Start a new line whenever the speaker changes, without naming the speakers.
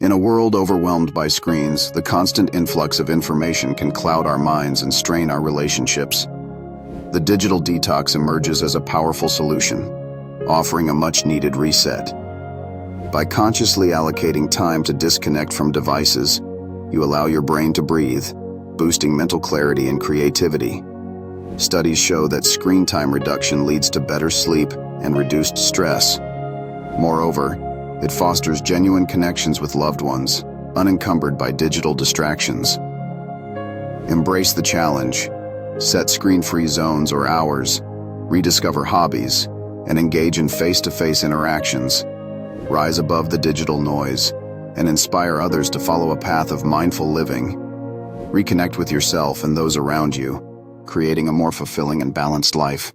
In a world overwhelmed by screens, the constant influx of information can cloud our minds and strain our relationships. The digital detox emerges as a powerful solution, offering a much-needed reset. By consciously allocating time to disconnect from devices, you allow your brain to breathe, boosting mental clarity and creativity. Studies show that screen time reduction leads to better sleep and reduced stress. Moreover, it fosters genuine connections with loved ones, unencumbered by digital distractions. Embrace the challenge. Set screen-free zones or hours, rediscover hobbies, and engage in face-to-face interactions. Rise above the digital noise and inspire others to follow a path of mindful living. Reconnect with yourself and those around you, creating a more fulfilling and balanced life.